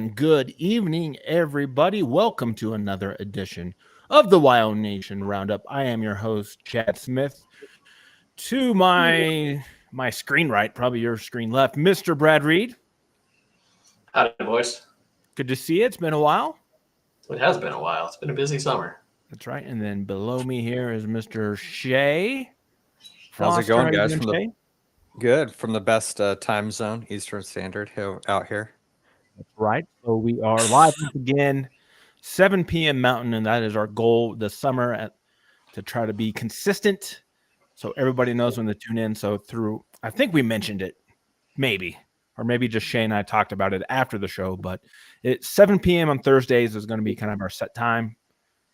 and good evening, everybody. Welcome to another edition of the WyoNation Roundup. I am your host, Chad Smith. To my screen right, probably your screen left, Mr. Brad Reed. Howdy, boys. Good to see you. It's been a while. It has been a while. It's been a busy summer. That's right. And then below me here is Mr. Shea. How's it going, guys? Shea? Good from the best time zone, Eastern Standard out here. That's right. So we are live once again, 7 p.m. Mountain, and that is our goal this summer to try to be consistent so everybody knows when to tune in. So I think we mentioned it, maybe just Shea and I talked about it after the show, but it's 7 p.m. on Thursdays is going to be kind of our set time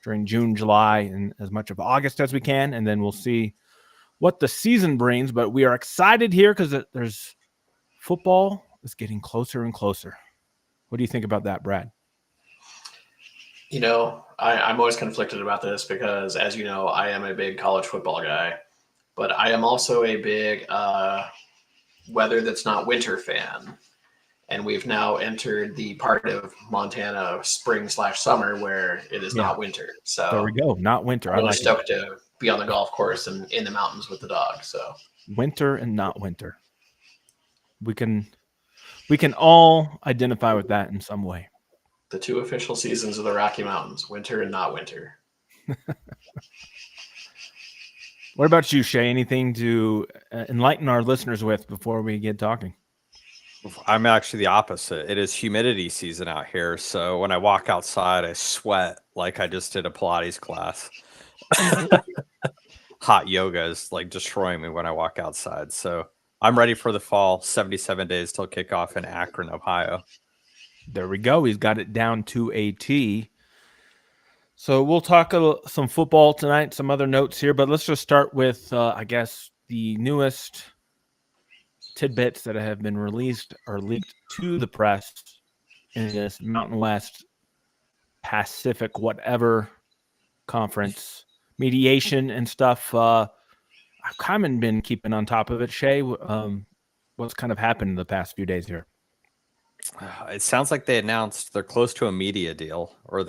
during June, July, and as much of August as we can, and then we'll see what the season brings. But we are excited here because there's football is getting closer and closer. What do you think about that, Brad? You know, I'm always conflicted about this because, as you know, I am a big college football guy, but I am also a big weather that's not winter fan. And we've now entered the part of Montana spring/summer where it is not winter. So there we go. Not winter. I'm really stoked to be on the golf course and in the mountains with the dog. So winter and not winter. We can all identify with that in some way. The two official seasons of the Rocky Mountains, winter and not winter. What about you, Shea? Anything to enlighten our listeners with before we get talking? I'm actually the opposite. It is humidity season out here. So when I walk outside, I sweat like I just did a Pilates class. Hot yoga is like destroying me when I walk outside. So I'm ready for the fall. 77 days till kickoff in Akron, Ohio. There we go. He's got it down to a T. So we'll talk some football tonight, some other notes here, but let's just start with, I guess, the newest tidbits that have been released or leaked to the press in this Mountain West Pacific whatever conference mediation and stuff. I've kind of been keeping on top of it. Shea, what's kind of happened in the past few days here? It sounds like they announced they're close to a media deal, or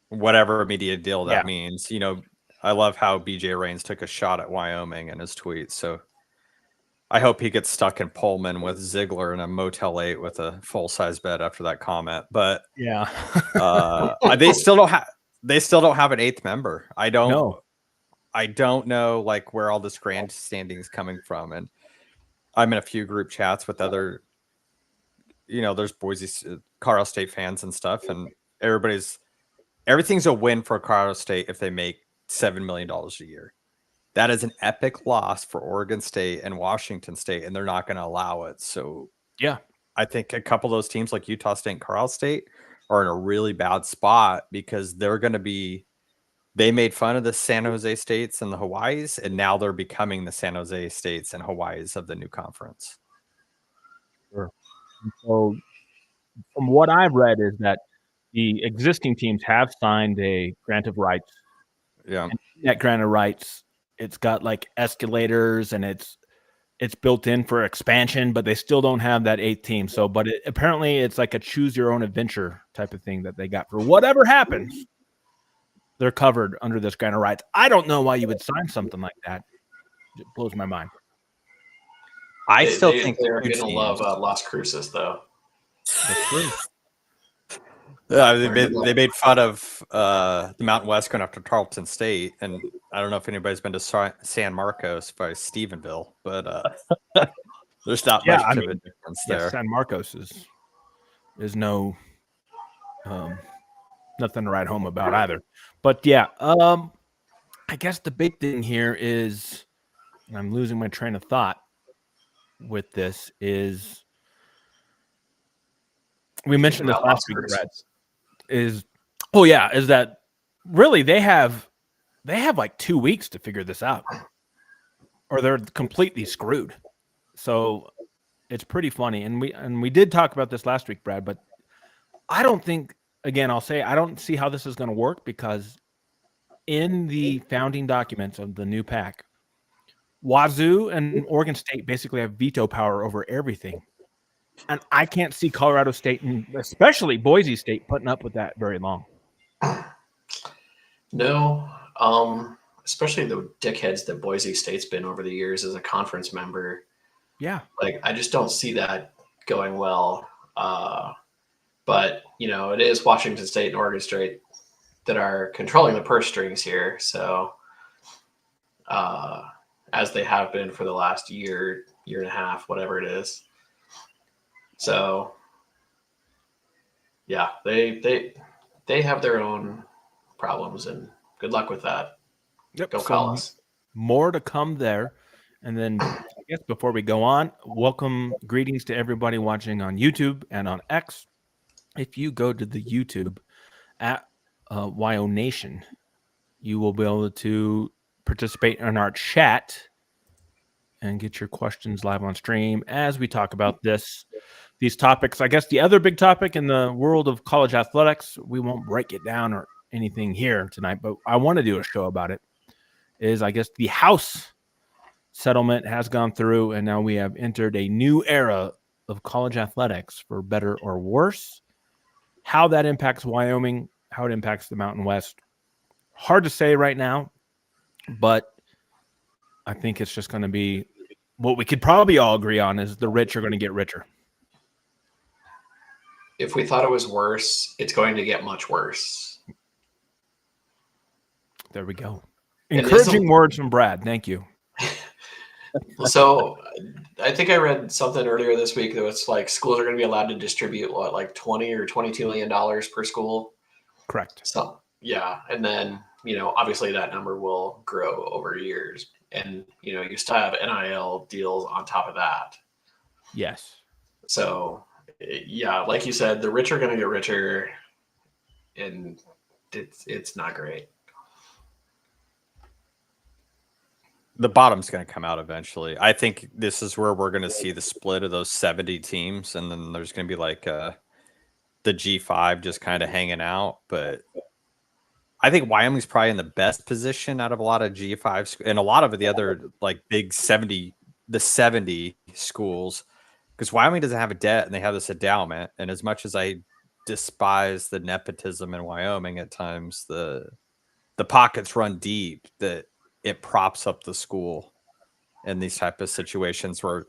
whatever media deal that means. You know, I love how BJ Raines took a shot at Wyoming in his tweet. So I hope he gets stuck in Pullman with Ziegler in a Motel 8 with a full-size bed after that comment. But yeah, they still don't have an eighth member. I don't know like where all this grandstanding is coming from. And I'm in a few group chats with other, there's Colorado State fans and stuff, and everything's a win for Colorado State if they make $7 million a year. That is an epic loss for Oregon State and Washington State, and they're not going to allow it. So yeah, I think a couple of those teams like Utah State and Colorado State are in a really bad spot because they made fun of the San Jose States and the Hawaiis, and now they're becoming the San Jose States and Hawaiis of the new conference. Sure. So from what I've read is that the existing teams have signed a grant of rights. Yeah. And that grant of rights, it's got like escalators and it's built in for expansion, but they still don't have that eighth team. So, but apparently it's like a choose your own adventure type of thing that they got for whatever happens. They're covered under this grant of rights. I don't know why you would sign something like that. It blows my mind. I still think they're going to love Las Cruces, though. That's true. They made fun of the Mountain West going after Tarleton State, and I don't know if anybody's been to San Marcos by Stephenville, but there's not much of a difference there. San Marcos is no nothing to write home about either. But yeah, I guess the big thing here is, and I'm losing my train of thought with this, is we mentioned this last week, Brad, is that really they have like 2 weeks to figure this out or they're completely screwed. So it's pretty funny. And we did talk about this last week, Brad, but I don't think, again, I'll say I don't see how this is going to work because in the founding documents of the new PAC, Wazoo and Oregon State basically have veto power over everything. And I can't see Colorado State and especially Boise State putting up with that very long. No, especially the dickheads that Boise State's been over the years as a conference member. Yeah. Like, I just don't see that going well. But, it is Washington State and Oregon State that are controlling the purse strings here. So, as they have been for the last year and a half, whatever it is. So, yeah, they have their own problems, and good luck with that. Yep. Go call us. More to come there. And then I guess before we go on, greetings to everybody watching on YouTube and on X. If you go to the YouTube at WyoNation, you will be able to participate in our chat and get your questions live on stream as we talk about these topics. I guess the other big topic in the world of college athletics, we won't break it down or anything here tonight, but I want to do a show about it, is I guess the House settlement has gone through, and now we have entered a new era of college athletics, for better or worse. How that impacts Wyoming, how it impacts the Mountain West, hard to say right now, but I think it's just going to be what we could probably all agree on is the rich are going to get richer. If we thought it was worse, it's going to get much worse. There we go. Encouraging words from Brad. Thank you. So I think I read something earlier this week that was like schools are going to be allowed to distribute like $20 or $22 million per school. Correct. So yeah. And then, obviously that number will grow over years, and, you still have NIL deals on top of that. Yes. So yeah, like you said, the rich are going to get richer, and it's not great. The bottom's going to come out eventually. I think this is where we're going to see the split of those 70 teams, and then there's going to be like the G5 just kind of hanging out. But I think Wyoming's probably in the best position out of a lot of G5s and a lot of the other like big 70 schools, because Wyoming doesn't have a debt and they have this endowment. And as much as I despise the nepotism in Wyoming at times, the pockets run deep, that it props up the school in these type of situations where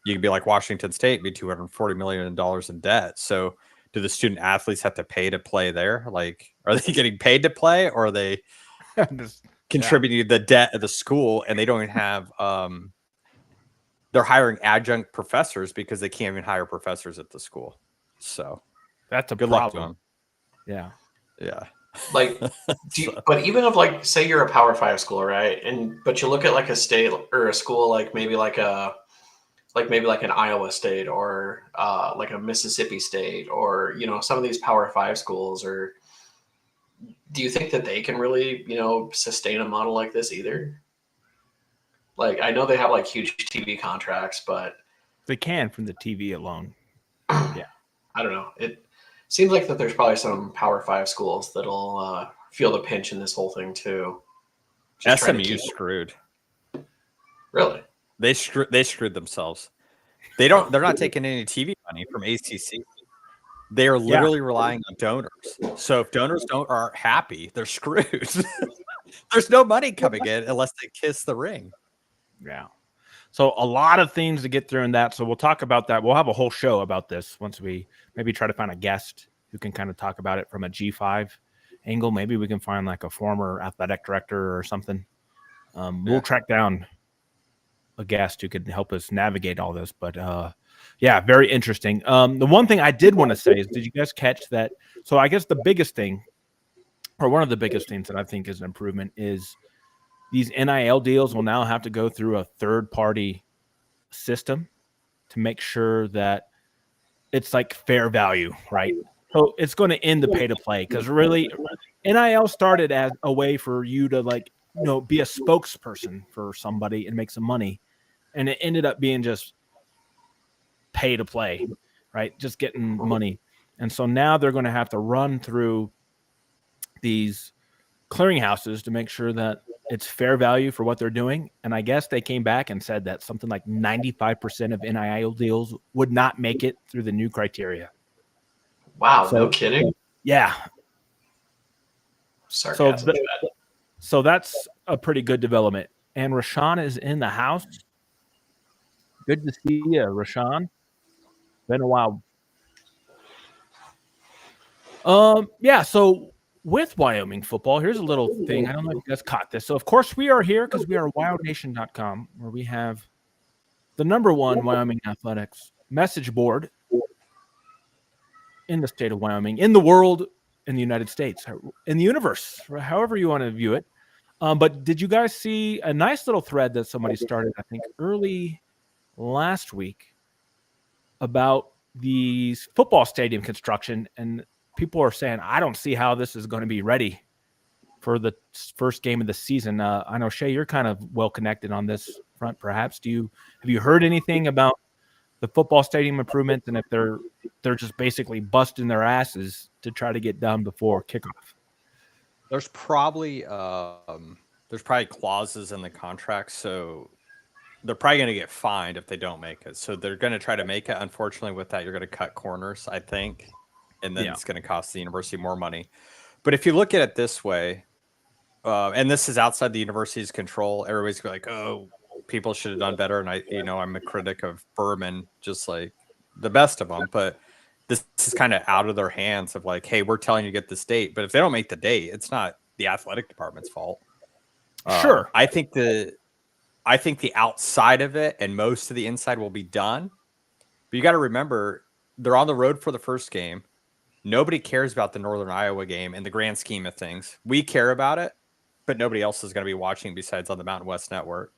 you can be like Washington State, be $240 million in debt. So do the student athletes have to pay to play there? Like, are they getting paid to play, or are they contributing to the debt of the school? And they don't even have, they're hiring adjunct professors because they can't even hire professors at the school. So that's a good problem. Luck to them. Yeah. Yeah. Like, but even if like, say you're a Power 5 school, right? But you look at like a state or a school, like maybe like an Iowa State, or like a Mississippi State, or, some of these Power 5 schools, or do you think that they can really, sustain a model like this either? Like, I know they have like huge TV contracts, but they can from the TV alone. Yeah. I don't know. It seems like that there's probably some Power 5 schools that'll feel the pinch in this whole thing too. SMU screwed. Really? They screwed themselves. They're not taking any TV money from ACC. They are literally relying on donors. So if donors aren't happy, they're screwed. There's no money coming in unless they kiss the ring. Yeah. So a lot of things to get through in that. So we'll talk about that. We'll have a whole show about this once we maybe try to find a guest who can kind of talk about it from a G5 angle. Maybe we can find like a former athletic director or something. We'll track down a guest who could help us navigate all this. But very interesting. The one thing I did want to say is, did you guys catch that? So I guess the biggest thing, or one of the biggest things that I think is an improvement, is these NIL deals will now have to go through a third-party system to make sure that it's like fair value, right? So it's going to end the pay-to-play, because really NIL started as a way for you to be a spokesperson for somebody and make some money, and it ended up being just pay-to-play, right? Just getting money. And so now they're going to have to run through these clearinghouses to make sure that it's fair value for what they're doing. And I guess they came back and said that something like 95% of NIL deals would not make it through the new criteria. Wow, no kidding. Yeah. Sarcasm. So that's a pretty good development. And Rashawn is in the house. Good to see you, Rashawn. Been a while. Yeah, so with Wyoming football, here's a little thing. I don't know if you guys caught this. So, of course, we are here because we are WyoNation.com, where we have the #1 Wyoming athletics message board in the state of Wyoming, in the world, in the United States, in the universe, however you want to view it. But did you guys see a nice little thread that somebody started, I think, early last week about the football stadium construction? And people are saying, I don't see how this is going to be ready for the first game of the season. I know, Shea, you're kind of well connected on this front, perhaps. Have you heard anything about the football stadium improvements and if they're just basically busting their asses to try to get done before kickoff? There's probably clauses in the contract, so they're probably going to get fined if they don't make it. So they're going to try to make it. Unfortunately, with that, you're going to cut corners, I think, and then it's going to cost the university more money. But if you look at it this way, and this is outside the university's control, everybody's like, "Oh, people should have done better." And I'm a critic of Furman, just like the best of them, but this is kind of out of their hands of like, hey, we're telling you to get this date, but if they don't make the date, it's not the athletic department's fault. Sure. I think the outside of it and most of the inside will be done, but you got to remember they're on the road for the first game. Nobody cares about the Northern Iowa game in the grand scheme of things. We care about it, but nobody else is going to be watching besides on the Mountain West Network.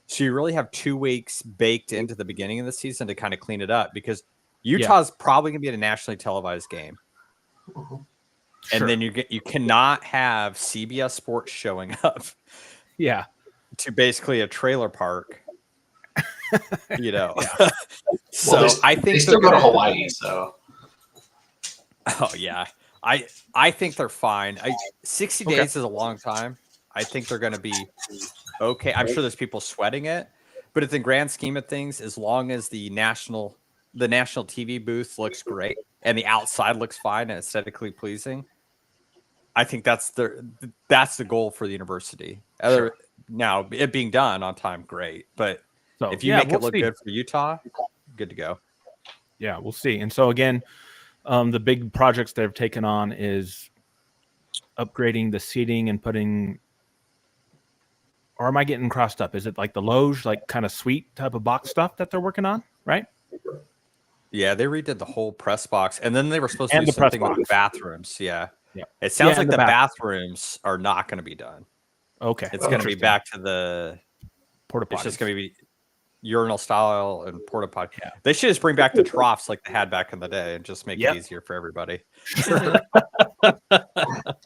So you really have 2 weeks baked into the beginning of the season to kind of clean it up, because Utah's probably going to be at a nationally televised game. Sure. And then you cannot have CBS Sports showing up. Yeah. To basically a trailer park. So well, I think they still go to Hawaii, so. Oh yeah. I think they're fine. 60 days is a long time. I think they're going to be okay. I'm sure there's people sweating it, but in the grand scheme of things, as long as the national TV booth looks great and the outside looks fine and aesthetically pleasing, I think that's the goal for the university. Now, it being done on time, great. But if you make it look good for Utah, good to go. Yeah, we'll see. And so again, the big projects they've taken on is upgrading the seating and putting, or am I getting crossed up? Is it like the loge, like kind of suite type of box stuff that they're working on, right? Yeah, they redid the whole press box, and then they were supposed to do something with the bathrooms. Yeah. It sounds like the bathrooms are not going to be done. Okay. It's going to be back to the porta potties. It's just going to be urinal style and porta potty. Yeah. They should just bring back the troughs like they had back in the day and just make it easier for everybody.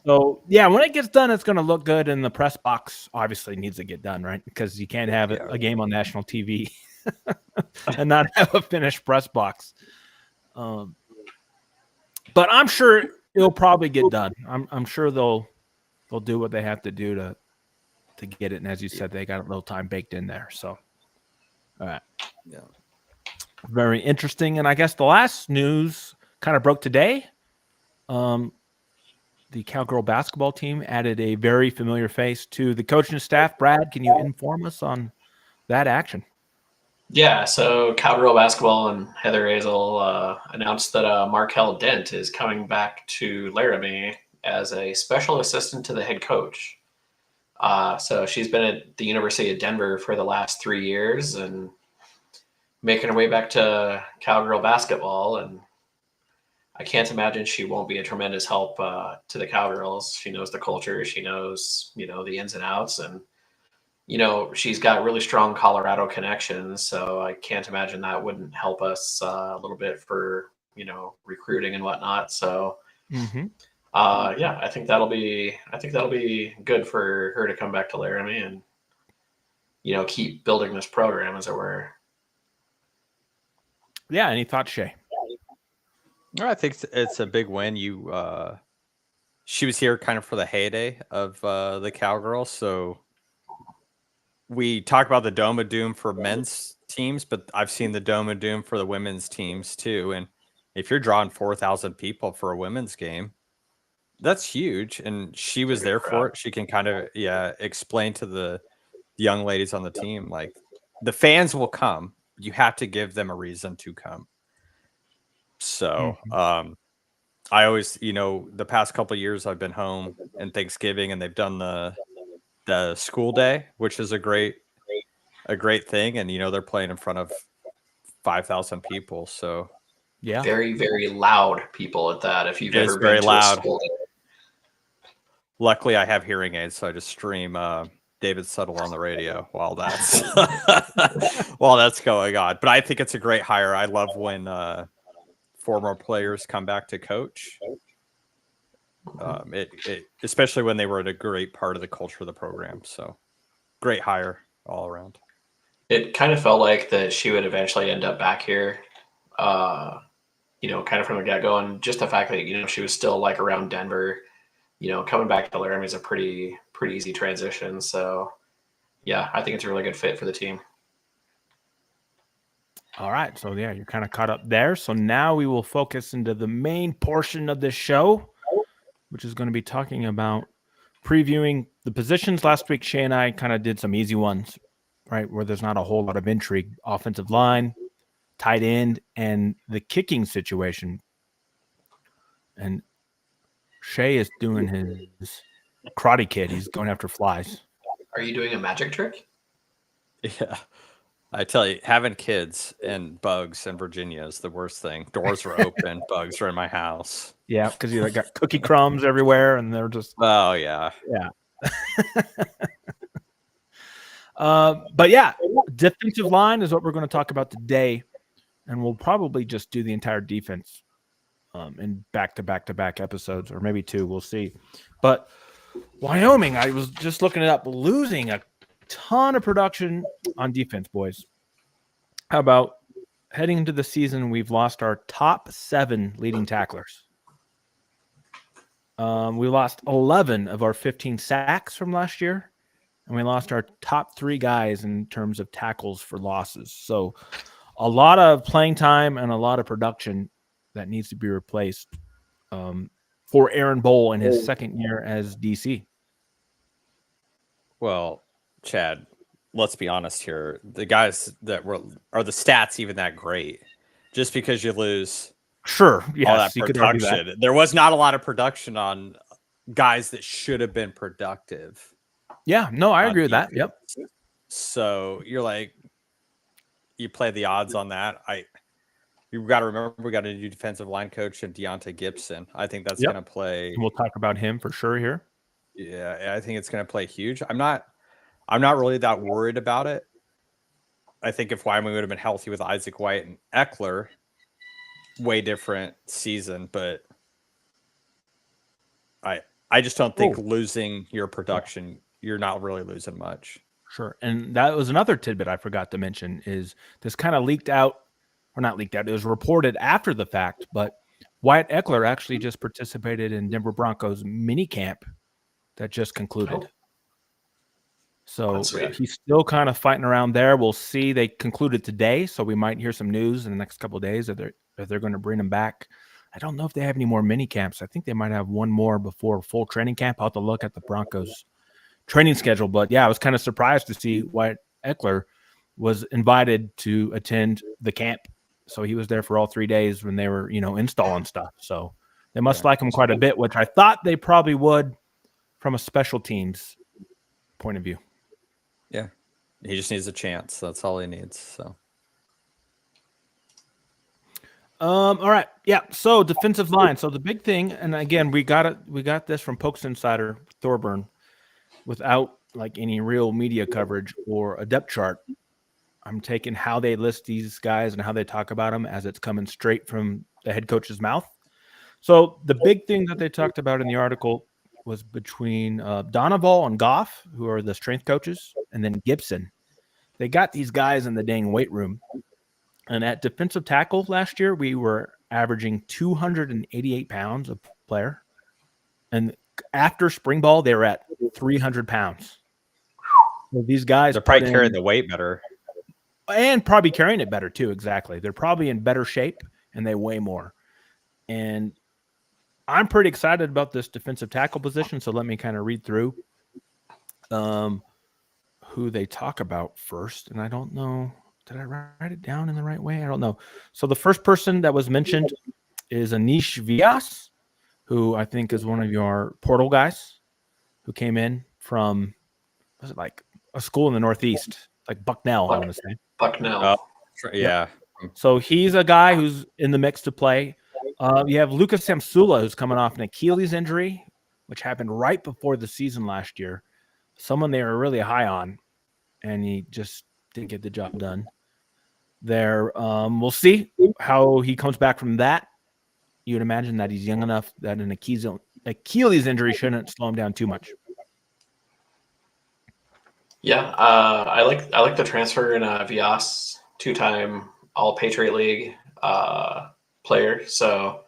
So, yeah, when it gets done, it's going to look good, and the press box obviously needs to get done, right? Because you can't have a game on national TV and not have a finished press box. But I'm sure it'll probably get done. I'm sure they'll do what they have to do to get it. And as you said, they got a little time baked in there. So, all right. Yeah. Very interesting. And I guess the last news kind of broke today. The Cowgirl basketball team added a very familiar face to the coaching staff. Brad, can you inform us on that action? Yeah, so Cowgirl basketball and Heather Hazel announced that Markel Dent is coming back to Laramie as a special assistant to the head coach. So she's been at the University of Denver for the last 3 years and making her way back to Cowgirl basketball. And I can't imagine she won't be a tremendous help to the Cowgirls. She knows the culture. She knows, the ins and outs. And, she's got really strong Colorado connections. So I can't imagine that wouldn't help us a little bit for, recruiting and whatnot. So, I think that'll be good for her to come back to Laramie and, keep building this program, as it were. Yeah. Any thoughts, Shea? I think it's a big win. she was here kind of for the heyday of the Cowgirls. So we talk about the Dome of Doom for men's teams, but I've seen the Dome of Doom for the women's teams too. And if you're drawing 4,000 people for a women's game, that's huge. And she was there for it. She can kind of, explain to the young ladies on the team, like, the fans will come. You have to give them a reason to come. So, I always, the past couple of years I've been home and Thanksgiving, and they've done the school day, which is a great thing. And, they're playing in front of 5,000 people. So yeah, very, very loud people at that. If you've ever been very to loud. a school day. Luckily I have hearing aids, so I just stream David Settle on the radio while that's going on. But I think it's a great hire. I love when former players come back to coach. It especially when they were at a great part of the culture of the program. So great hire all around. It kind of felt like that she would eventually end up back here, kind of from the get-go. And just the fact that, she was still like around Denver, coming back to Laramie is a pretty easy transition. So yeah, I think it's a really good fit for the team. All right. So yeah, you're kind of caught up there. So now we will focus into the main portion of this show, which is going to be talking about previewing the positions. Last week, Shea and I kind of did some easy ones, right, where there's not a whole lot of intrigue. Offensive line, tight end, and the kicking situation. And Shea is doing his Karate Kid. He's going after flies. Are you doing a magic trick? Yeah. I tell you, having kids and bugs in Virginia is the worst thing. Doors are open, bugs are in my house. Yeah, because you got cookie crumbs everywhere, and they're just... Oh, yeah. Yeah. But yeah, defensive line is what we're going to talk about today, and we'll probably just do the entire defense in back-to-back episodes, or maybe two. We'll see. But Wyoming, I was just looking it up, losing a ton of production on defense, boys. How about heading into the season, we've lost our top 7 leading tacklers. We lost 11 of our 15 sacks from last year, and we lost our top 3 guys in terms of tackles for losses. So a lot of playing time and a lot of production that needs to be replaced for Aaron Bowl in his second year as DC. Well, Chad, let's be honest here. The guys that are the stats even that great? Just because you lose sure, yes, all that you could argue production. that. There was not a lot of production on guys that should have been productive. Yeah, no, I agree with that. Yep. So you're like, you play the odds on that. You've got to remember we got a new defensive line coach in Deontay Gibson. I think that's going to play. We'll talk about him for sure here. Yeah, I think it's going to play huge. I'm not really that worried about it. I think if Wyoming would have been healthy with Isaac White and Eckler, way different season. But I just don't think losing your production, you're not really losing much. Sure. And that was another tidbit I forgot to mention is this kind of leaked out, or not leaked out, it was reported after the fact, but Wyatt Eckler actually just participated in Denver Broncos mini camp that just concluded. So he's still kind of fighting around there. We'll see. They concluded today, so we might hear some news in the next couple of days if they're going to bring him back. I don't know if they have any more mini camps. I think they might have one more before full training camp. I'll have to look at the Broncos training schedule. But yeah, I was kind of surprised to see Wyatt Eckler was invited to attend the camp. So he was there for all 3 days when they were, installing stuff. So they must like him quite a bit, which I thought they probably would from a special teams point of view. Yeah. He just needs a chance. That's all he needs. So. All right. Yeah. So defensive line. So the big thing, and again, we got this from Pokes Insider Thorburn without like any real media coverage or a depth chart. I'm taking how they list these guys and how they talk about them as it's coming straight from the head coach's mouth. So the big thing that they talked about in the article was between Donoval and Goff, who are the strength coaches, and then Gibson. They got these guys in the dang weight room. And at defensive tackle last year, we were averaging 288 pounds a player. And after spring ball, they were at 300 pounds. So these guys They're probably carrying the weight better. And probably carrying it better too. Exactly. They're probably in better shape and they weigh more. And I'm pretty excited about this defensive tackle position. So let me kind of read through who they talk about first. And I don't know, did I write it down in the right way? I don't know. So the first person that was mentioned is Anish Vyas, who I think is one of your portal guys who came in from, was it like a school in the Northeast, like Bucknell, I want to say. Bucknell. Yeah. Yep. So he's a guy who's in the mix to play. You have Lucas Samsula, who's coming off an Achilles injury, which happened right before the season last year. Someone they were really high on, and he just didn't get the job done. There, we'll see how he comes back from that. You would imagine that he's young enough that an Achilles injury shouldn't slow him down too much. Yeah, I like the transfer in Vyas, 2-time All Patriot League player. So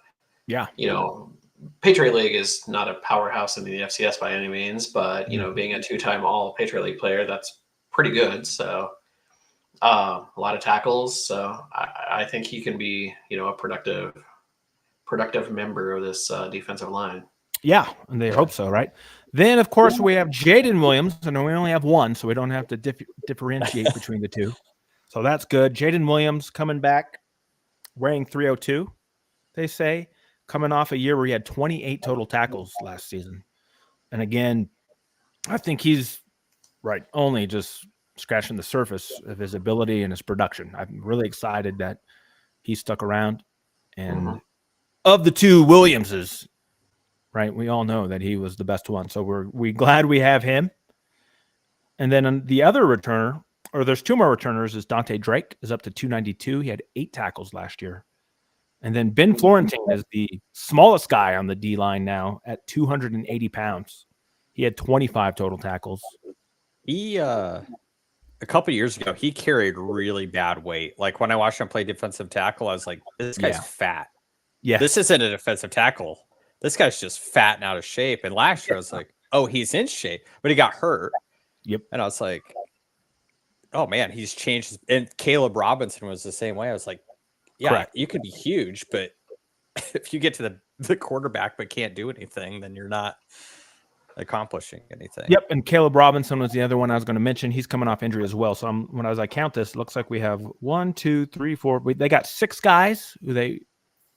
yeah, Patriot League is not a powerhouse in the FCS by any means, but being a 2-time All Patriot League player, that's pretty good. So a lot of tackles. So I think he can be a productive member of this defensive line. Yeah, and they hope so, right? Then, of course, we have Jaden Williams, and we only have one, so we don't have to differentiate between the two. So that's good. Jaden Williams coming back, wearing 302, they say, coming off a year where he had 28 total tackles last season. And again, I think he's only just scratching the surface of his ability and his production. I'm really excited that he stuck around. And of the two Williamses, right, we all know that he was the best one. So we're glad we have him. And then the other returner, or there's two more returners, is Dante Drake, is up to 292. He had 8 tackles last year. And then Ben Florentine is the smallest guy on the D-line now at 280 pounds. He had 25 total tackles. He, a couple of years ago, he carried really bad weight. Like when I watched him play defensive tackle, I was like, this guy's fat. Yeah. This isn't a defensive tackle. This guy's just fat and out of shape. And last year I was like, oh, he's in shape, but he got hurt. Yep. And I was like, oh man, he's changed. And Caleb Robinson was the same way. I was like, yeah, correct. You could be huge, but if you get to the quarterback but can't do anything, then you're not accomplishing anything. Yep. And Caleb Robinson was the other one I was going to mention. He's coming off injury as well. So when I count this, it looks like we have 1, 2, 3, 4. They got 6 guys who they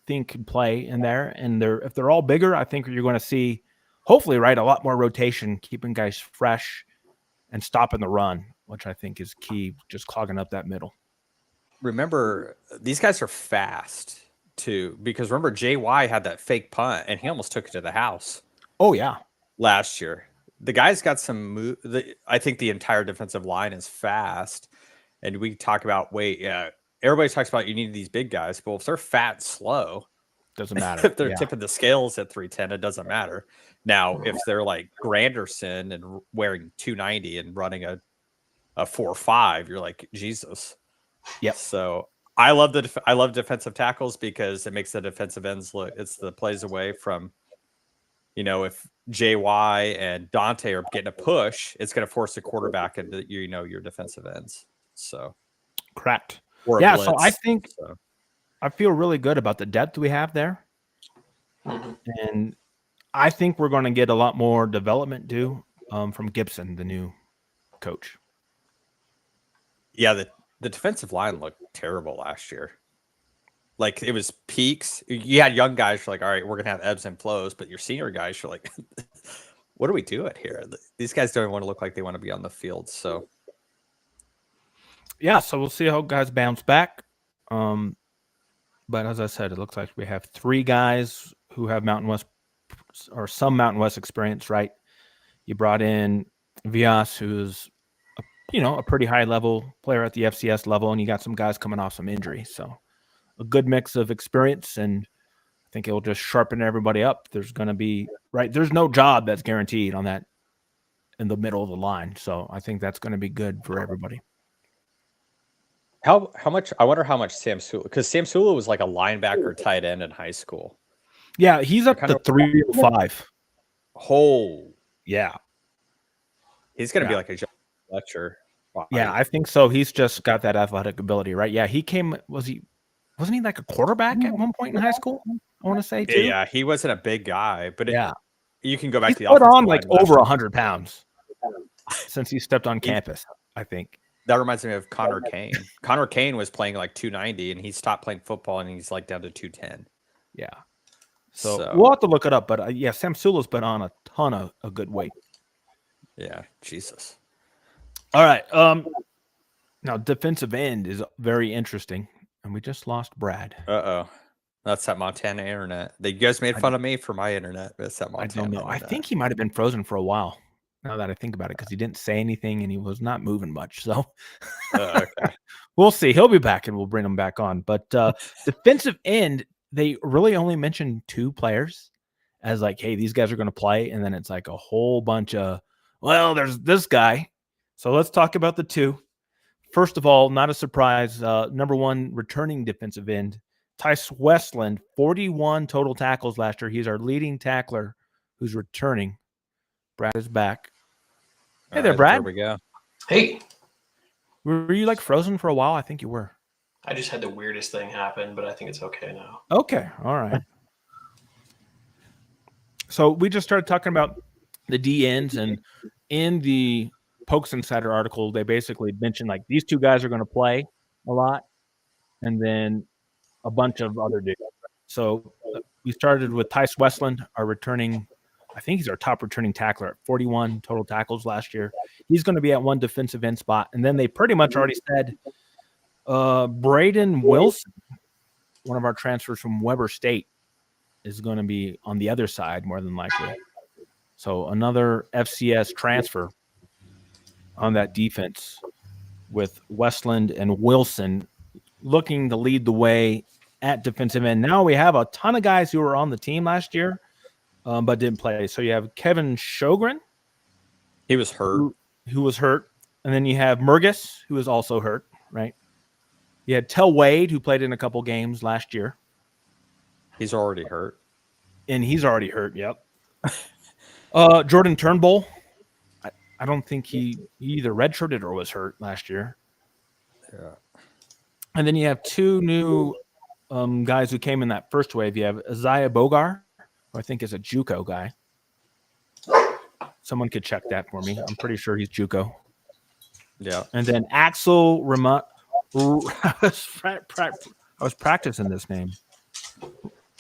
think can play in there, and if they're all bigger, I think you're going to see hopefully a lot more rotation, keeping guys fresh and stopping the run, which I think is key, just clogging up that middle. Remember, these guys are fast too, because remember JY had that fake punt and he almost took it to the house. Oh yeah, last year. The guy's got some move. I think the entire defensive line is fast, and we talk about weight. Yeah. Everybody talks about you need these big guys, but if they're fat and slow, doesn't matter. If they're tipping the scales at 310, it doesn't matter. Now, if they're like Granderson and wearing 290 and running a 4.5, you're like, Jesus. Yep. So I love defensive tackles because it makes the defensive ends look. It's the plays away from, if JY and Dante are getting a push, it's going to force the quarterback into your defensive ends. So correct. Yeah, so I think I feel really good about the depth we have there. And I think we're going to get a lot more development due from Gibson, the new coach. Yeah, the defensive line looked terrible last year. Like it was peaks. You had young guys who are like, all right, we're going to have ebbs and flows. But your senior guys are like, what are we doing here? These guys don't even want to look like they want to be on the field. So. Yeah, so we'll see how guys bounce back. But as I said, it looks like we have 3 guys who have Mountain West or some Mountain West experience, right? You brought in Vyas, who's a pretty high level player at the FCS level, and you got some guys coming off some injury. So a good mix of experience, and I think it'll just sharpen everybody up. There's going to be there's no job that's guaranteed on that in the middle of the line. So I think that's going to be good for everybody. How much? I wonder how much Sam Sula, because Sam Sula was like a linebacker tight end in high school. Yeah, he's up to 305. Yeah. He's going to be like a John Fletcher. Yeah, I think so. He's just got that athletic ability, right? Yeah, wasn't he like a quarterback at one point in high school? I want to say too. Yeah, he wasn't a big guy, but you can go back He's to the put offensive on line like over 100 pounds since he stepped on campus, I think. That reminds me of Connor Kane. Connor Kane was playing like 290 and he stopped playing football and he's like down to 210. Yeah. So we'll have to look it up, but Sam Sula's been on a ton of good weight. Yeah, Jesus. All right. Now defensive end is very interesting, and we just lost Brad. Uh-oh. That's that Montana internet. You guys made fun of me for my internet. It's that Montana I don't know. Internet. I think he might have been frozen for a while, now that I think about it, because he didn't say anything and he was not moving much. So okay. We'll see. He'll be back and we'll bring him back on. But defensive end, they really only mentioned 2 players as like, hey, these guys are going to play. And then it's like a whole bunch of, well, there's this guy. So let's talk about the 2. First of all, not a surprise, number 1 returning defensive end, Tice Westland, 41 total tackles last year. He's our leading tackler who's returning. Brad is back. Hey there, Brad. There we go. Hey. Were you like frozen for a while? I think you were. I just had the weirdest thing happen, but I think it's okay now. Okay. All right. So we just started talking about the DNs, and in the Pokes Insider article, they basically mentioned like these 2 guys are going to play a lot, and then a bunch of other dudes. So we started with Tice Westland, our returning. I think he's our top returning tackler at 41 total tackles last year. He's going to be at 1 defensive end spot. And then they pretty much already said Braden Wilson, one of our transfers from Weber State, is going to be on the other side more than likely. So another FCS transfer on that defense with Westland and Wilson looking to lead the way at defensive end. Now we have a ton of guys who were on the team last year, but didn't play. So you have Kevin Shogren. He was hurt. Who was hurt. And then you have Murgis, who was also hurt, right? You had Tell Wade, who played in a couple games last year. He's already hurt. And he's already hurt, yep. Jordan Turnbull. I don't think he either redshirted or was hurt last year. Yeah. And then you have 2 new guys who came in that first wave. You have Isaiah Bogar, who I think is a JUCO guy. Someone could check that for me. I'm pretty sure he's JUCO. Yeah. And then Axel Ramon. I was practicing this name.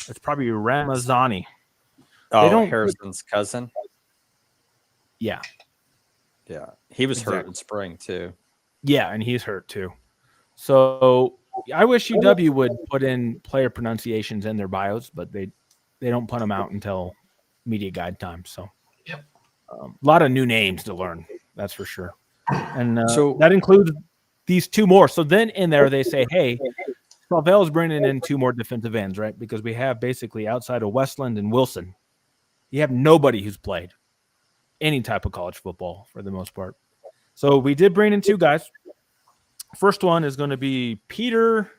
It's probably Ramazani. Oh, Harrison's cousin? Yeah. Yeah. He was hurt in spring, too. Yeah, and he's hurt, too. So I wish UW would put in player pronunciations in their bios, but they don't put them out until media guide time. So yep. A lot of new names to learn, that's for sure. And so that includes these 2 more. So then in there they say, hey, Salvell's bringing in 2 more defensive ends, right? Because we have basically outside of Westland and Wilson, you have nobody who's played any type of college football for the most part. So we did bring in 2 guys. First one is going to be Peter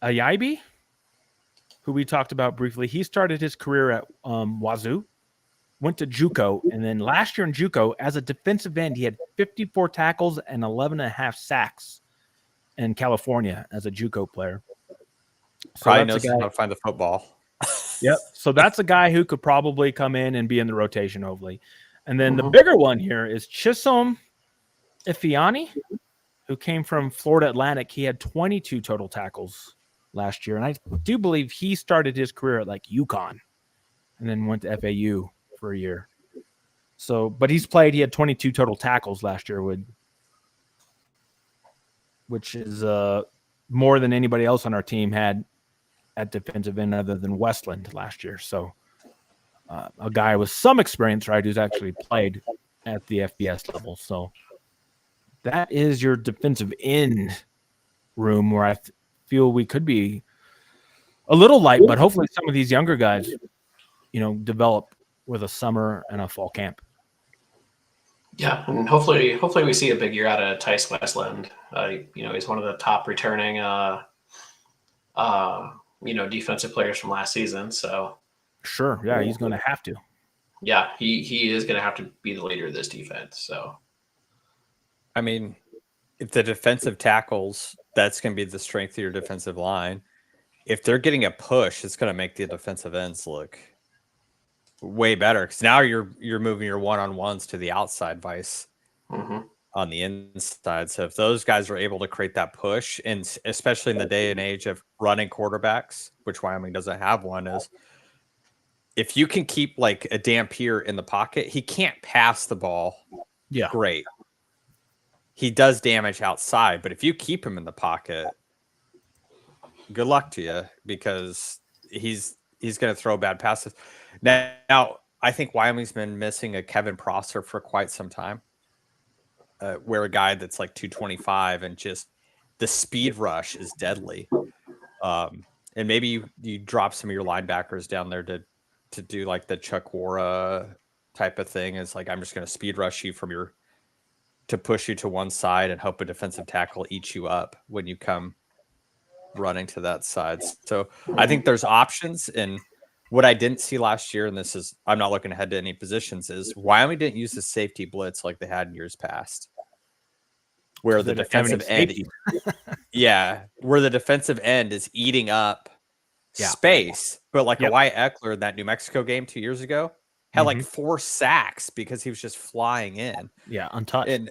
Ayabi, who we talked about briefly. He started his career at Wazoo, went to JUCO, and then last year in JUCO, as a defensive end, he had 54 tackles and 11.5 sacks in California as a JUCO player. So probably knows how to find the football. Yep. So that's a guy who could probably come in and be in the rotation, hopefully. And then the bigger one here is Chisom Ifiani, who came from Florida Atlantic. He had 22 total tackles last year. And I do believe he started his career at like UConn and then went to FAU for a year. So, but he had 22 total tackles last year, which is more than anybody else on our team had at defensive end other than Westland last year. So a guy with some experience, right, who's actually played at the FBS level. So that is your defensive end room where I feel we could be a little light, but hopefully some of these younger guys, develop with a summer and a fall camp. Yeah, and hopefully we see a big year out of Tice Westland. He's one of the top returning defensive players from last season. So sure, yeah, he's going to have to. Yeah, he is going to have to be the leader of this defense. So, I mean, if the defensive tackles, that's going to be the strength of your defensive line. If they're getting a push, it's going to make the defensive ends look way better because now you're moving your one-on-ones to the outside vice on the inside. So if those guys are able to create that push, and especially in the day and age of running quarterbacks, which Wyoming doesn't have one, is if you can keep like a Dampier in the pocket, he can't pass the ball. Yeah, great. He does damage outside, but if you keep him in the pocket, good luck to you because he's going to throw bad passes. Now, I think Wyoming's been missing a Kevin Prosser for quite some time. Where a guy that's like 225 and just the speed rush is deadly. And maybe you drop some of your linebackers down there to do like the Chuck Wara type of thing. It's like, I'm just going to speed rush you to push you to one side and hope a defensive tackle eats you up when you come running to that side. So I think there's options. And what I didn't see last year, and this is, I'm not looking ahead to any positions, is Wyoming didn't use the safety blitz like they had in years past. Where the defensive end, where the defensive end is eating up space. But like a Wyatt Eckler in that New Mexico game 2 years ago had like 4 sacks because he was just flying in. Yeah, untouched. And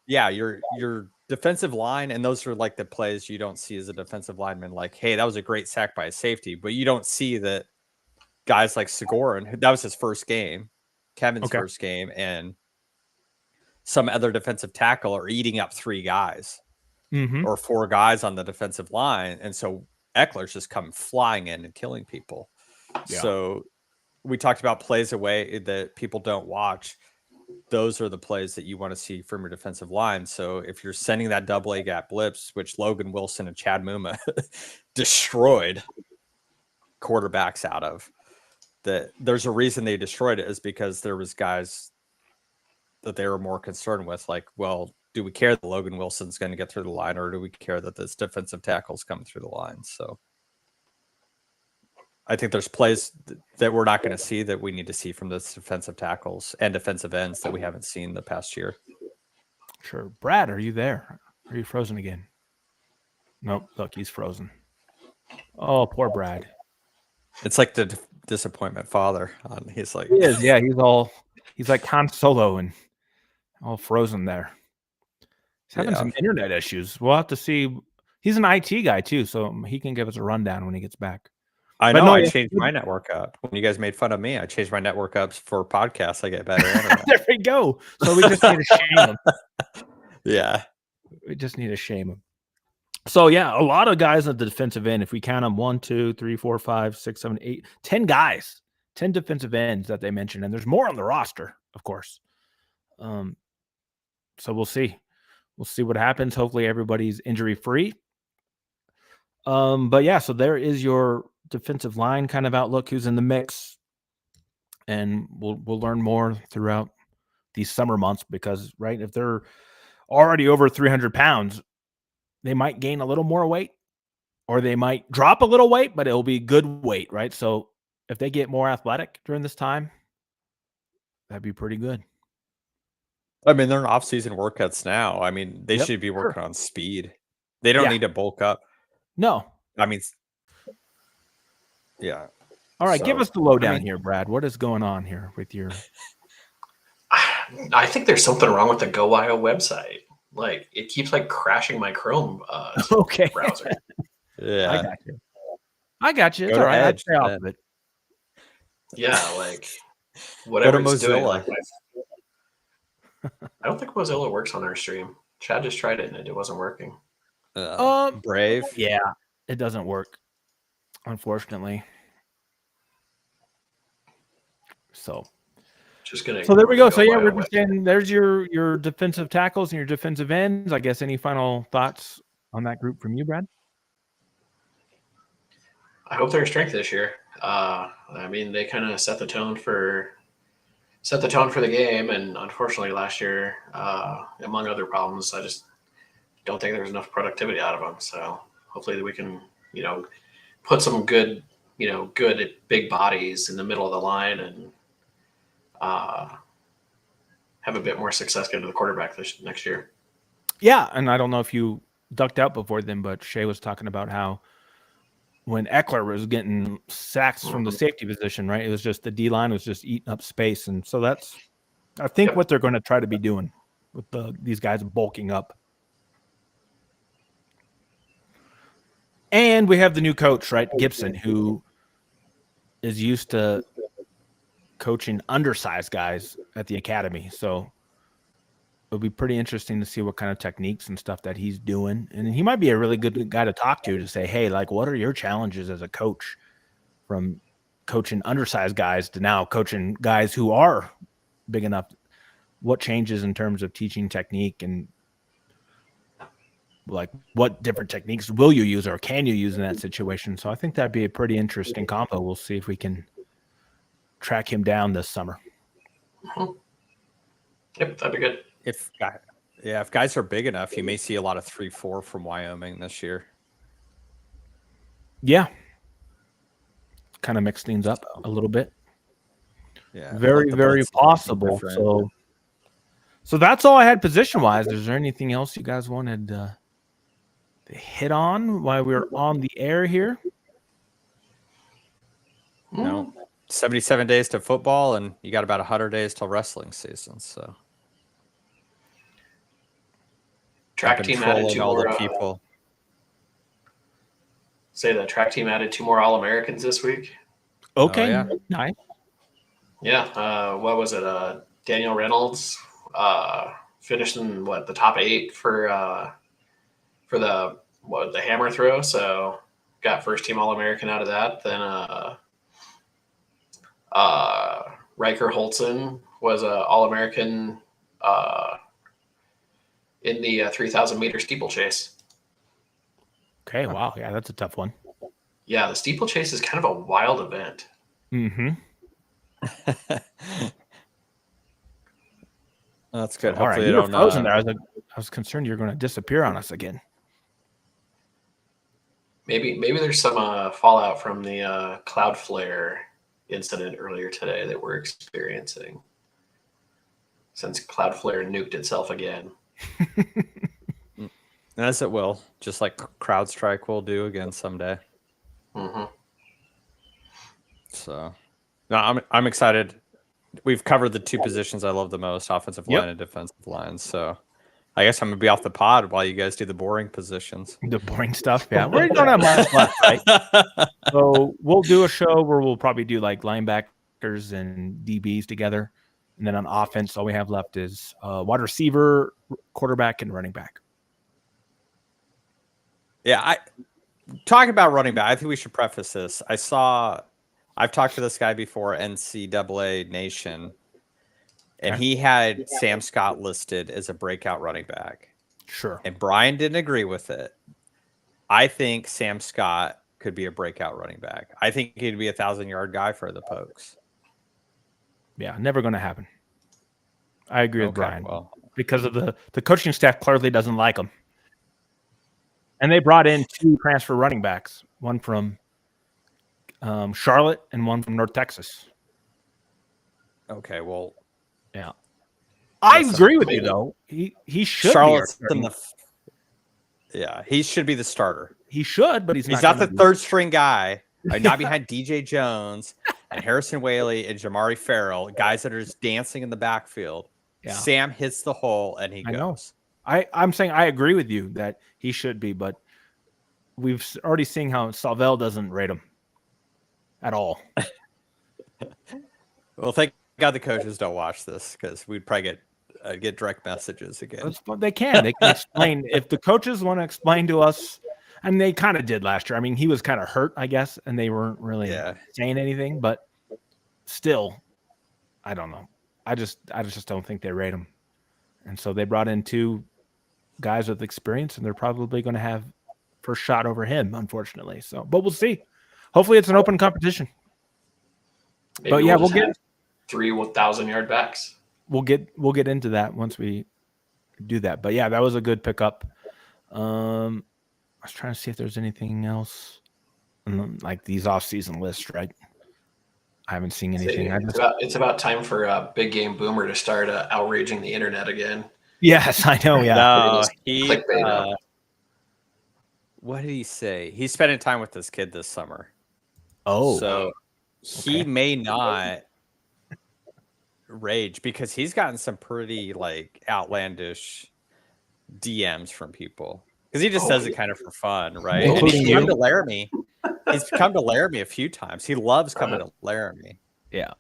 your defensive line, and those are like the plays you don't see as a defensive lineman. Like, hey, that was a great sack by a safety, but you don't see that guys like Sigorin, that was his first game, Kevin's first game, and some other defensive tackle are eating up 3 guys or 4 guys on the defensive line. And so Eckler's just come flying in and killing people. Yeah. So we talked about plays away that people don't watch. Those are the plays that you want to see from your defensive line. So if you're sending that double A gap blitz, which Logan Wilson and Chad Muma destroyed quarterbacks out of, that there's a reason they destroyed it is because there was guys that they were more concerned with, like, well, do we care that Logan Wilson's going to get through the line, or do we care that this defensive tackle's coming through the line? So I think there's plays that we're not going to see that we need to see from this defensive tackles and defensive ends that we haven't seen the past year. Sure. Brad, are you there? Are you frozen again? Nope. Look, he's frozen. Oh, poor Brad. It's like the disappointment father. He's like, he is. Yeah, he's like Han Solo and all frozen there. He's having some internet issues. We'll have to see. He's an IT guy too, so he can give us a rundown when he gets back. I know. I changed my network up. When you guys made fun of me, I changed my network up for podcasts. I get better internet. There we go. So we just need to shame him. Yeah. We just need to shame him. So yeah, a lot of guys at the defensive end. If we count them, 1, 2, 3, 4, 5, 6, 7, 8, 10 guys, 10 defensive ends that they mentioned, and there's more on the roster, of course. So we'll see. We'll see what happens. Hopefully everybody's injury free. But yeah, so there is your defensive line kind of outlook, who's in the mix, and we'll learn more throughout these summer months because, right, if they're already over 300 pounds, they might gain a little more weight or they might drop a little weight, but it'll be good weight, right? So if they get more athletic during this time, that'd be pretty good. I mean, they're in off-season workouts now. I mean, they should be working on speed. They don't need to bulk up. No. I mean, yeah. All right, give us the lowdown here, Brad. What is going on here with your... I think there's something wrong with the GoWyo website. Like, it keeps like crashing my Chrome browser. Yeah. I got you. It's all right. I'd stay off of it. Yeah, like whatever it's doing. Mozilla. I don't think Mozilla works on our stream. Chad just tried it and it wasn't working. Brave. Yeah, it doesn't work, unfortunately. So there we go. So yeah, we're just saying there's your defensive tackles and your defensive ends. I guess any final thoughts on that group from you, Brad? I hope they're a strength this year. I mean, they kind of set the tone for the game, and unfortunately last year, among other problems, I just don't think there was enough productivity out of them. So hopefully we can, put some good big bodies in the middle of the line and have a bit more success getting to the quarterback next year. Yeah, and I don't know if you ducked out before then, but Shea was talking about how when Eckler was getting sacks from the safety position, right? It was just the D line was just eating up space, and so that's I think what they're going to try to be doing with these guys bulking up. And we have the new coach, right, Gibson, who is used to coaching undersized guys at the academy. So it'll be pretty interesting to see what kind of techniques and stuff that he's doing. And he might be a really good guy to talk to say, hey, like, what are your challenges as a coach from coaching undersized guys to now coaching guys who are big enough? What changes in terms of teaching technique and like what different techniques will you use or can you use in that situation? So I think that'd be a pretty interesting combo. We'll see if we can track him down this summer. Yep, that'd be good. If guys are big enough, you may see a lot of 3-4 from Wyoming this year. Yeah. Kind of mix things up a little bit. Yeah. Very, very possible. So that's all I had position-wise. Is there anything else you guys wanted to hit on while we were on the air here? No. 77 days to football, and you got about 100 days till wrestling season. So track team added 2 more people. Say the track team added 2 more All-Americans this week. Okay, yeah. Nice. Yeah, what was it? Daniel Reynolds finished in the top 8 for the hammer throw. So got first team All-American out of that. Then Riker Holtzen was an All-American in the 3,000 meter steeplechase. Okay, wow, yeah, that's a tough one. Yeah, the steeplechase is kind of a wild event. Mm-hmm. That's good. All right, you were frozen there. I was concerned you were going to disappear on us again. Maybe there's some fallout from the Cloudflare incident earlier today that we're experiencing, since Cloudflare nuked itself again. As it will, just like CrowdStrike will do again someday. Mm-hmm. So, no, I'm excited. We've covered the 2 positions I love the most, offensive line and defensive line. So I guess I'm going to be off the pod while you guys do the boring positions. The boring stuff, yeah. We don't have much left, right? So we'll do a show where we'll probably do like linebackers and DBs together. And then on offense, all we have left is wide receiver, quarterback, and running back. Yeah, talking about running back, I think we should preface this. I've talked to this guy before, NCAA Nation, and he had Sam Scott listed as a breakout running back. Sure. And Brian didn't agree with it. I think Sam Scott could be a breakout running back. I think he'd be a 1,000-yard guy for the Pokes. Yeah, never going to happen. I agree with Brian. Well, because of the coaching staff clearly doesn't like him. And they brought in 2 transfer running backs, one from Charlotte and one from North Texas. Okay, well, yeah, I agree with you though. He should. Charlotte's he should be the starter. He should, but he's not the third string guy. Not behind DJ Jones and Harrison Whaley and Jamari Farrell, guys that are just dancing in the backfield. Yeah. Sam hits the hole and he goes. I'm saying I agree with you that he should be, but we've already seen how Salvell doesn't rate him at all. Well, thank God the coaches don't watch this, because we'd probably get direct messages again. They can explain. If the coaches want to explain to us, and they kind of did last year. I mean, he was kind of hurt, I guess, and they weren't really saying anything, but still, I don't know. I just don't think they rate him. And so they brought in 2 guys with experience, and they're probably going to have first shot over him, unfortunately. So, but we'll see. Hopefully it's an open competition. Maybe we'll get 3 1,000-yard backs. We'll get into that once we do that. But yeah, that was a good pickup. I was trying to see if there's anything else like these off-season lists, right? I haven't seen anything. It's about time for Big Game Boomer to start outraging the internet again. Yes, I know. Yeah. No, Clickbait up. what did he say? He's spending time with his kid this summer. Oh, So he may not rage because he's gotten some pretty like outlandish DMs from people because he just does it kind of for fun, right? And Including he's come you. to Laramie. He's come to Laramie a few times. He loves coming to Laramie. Yeah.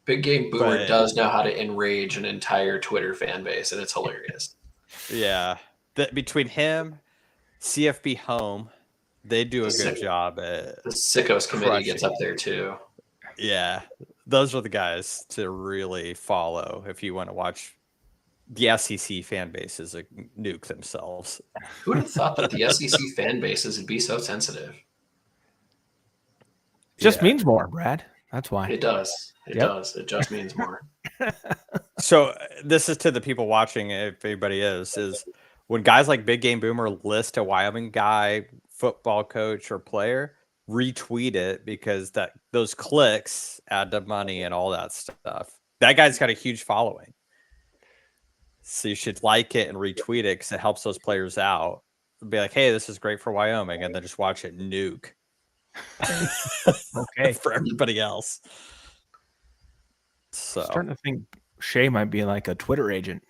Big Game Boomer does know how to enrage an entire Twitter fan base, and it's hilarious. Yeah. Between him, CFB Home, they do a good job at the Sickos committee gets up there too. Yeah. Those are the guys to really follow if you want to watch the SEC fan bases nuke themselves. Who would have thought that the SEC fan bases would be so sensitive? Just means more, Brad. That's why. It does. It does. It just means more. So this is to the people watching, if anybody is when guys like Big Game Boomer list a Wyoming guy, football coach, or player, retweet it because those clicks add to money and all that stuff. That guy's got a huge following. So you should like it and retweet it because it helps those players out. Be like, hey, this is great for Wyoming, and then just watch it nuke. Okay. For everybody else. So Starting to think Shea might be like a Twitter agent.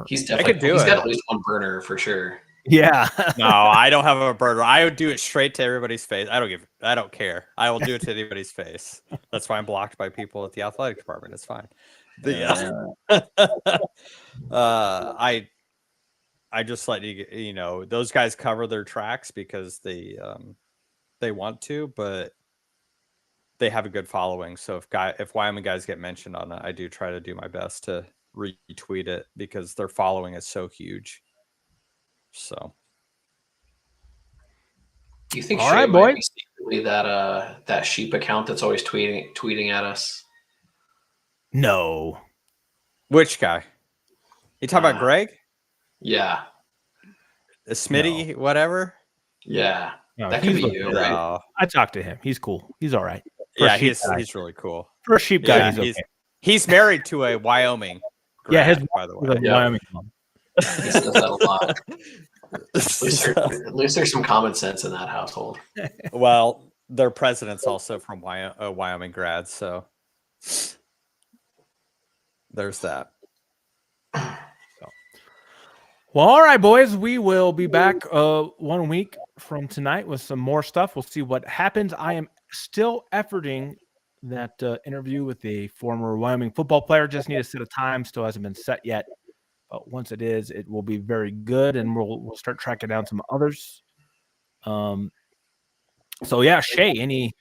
He's definitely he's got at least one burner for sure. Yeah. No, I don't have a burner. I would do it straight to everybody's face. I don't care. I will do it to anybody's face. That's why I'm blocked by people at the athletic department. It's fine. I just let you know, those guys cover their tracks because they want to, but they have a good following. So if Wyoming guys get mentioned on it, I do try to do my best to retweet it because their following is so huge. So, do you think Shea might be secretly that sheep account that's always tweeting at us? No. Which guy? You talking about Greg? Yeah. Smitty, whatever. Yeah. No, that could be you, right? No. I talked to him. He's cool. He's all right. He's really cool. For a sheep guy, he's okay. He's married to a Wyoming grad, by the way. Wyoming mom. He says that a lot. At least there's some common sense in that household. Well, their president's also from Wyoming grad, so there's that. Well, all right, boys. We will be back 1 week from tonight with some more stuff. We'll see what happens. I am still efforting that interview with the former Wyoming football player. Just need to set a time. Still hasn't been set yet. But once it is, it will be very good, and we'll start tracking down some others. So yeah, Shea, any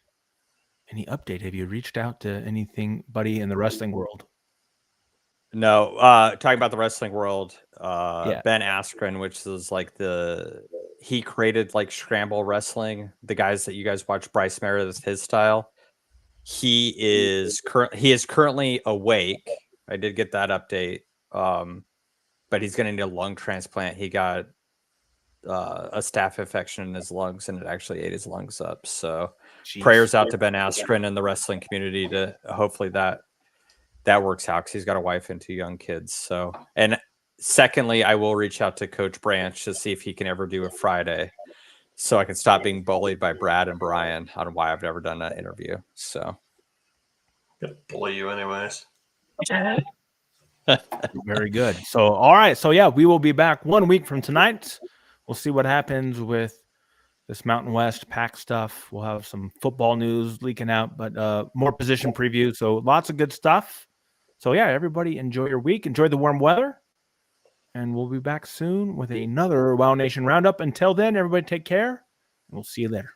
update? Have you reached out to anybody in the wrestling world? No, talking about the wrestling world, Ben Askren, which is like he created like Scramble Wrestling, the guys that you guys watch, Bryce Meredith, his style. He is currently awake. I did get that update. But he's going to need a lung transplant. He got a staph infection in his lungs, and it actually ate his lungs up. So prayers out to Ben Askren and the wrestling community to hopefully that works out because he's got a wife and 2 young kids. So, and secondly, I will reach out to Coach Branch to see if he can ever do a Friday so I can stop being bullied by Brad and Brian on why I've never done that interview. So, bully you anyways. Very good. So, all right. So, yeah, we will be back 1 week from tonight. We'll see what happens with this Mountain West Pack stuff. We'll have some football news leaking out, but more position preview. So, lots of good stuff. So, yeah, everybody enjoy your week. Enjoy the warm weather. And we'll be back soon with another WyoNation Roundup. Until then, everybody take care. And we'll see you later.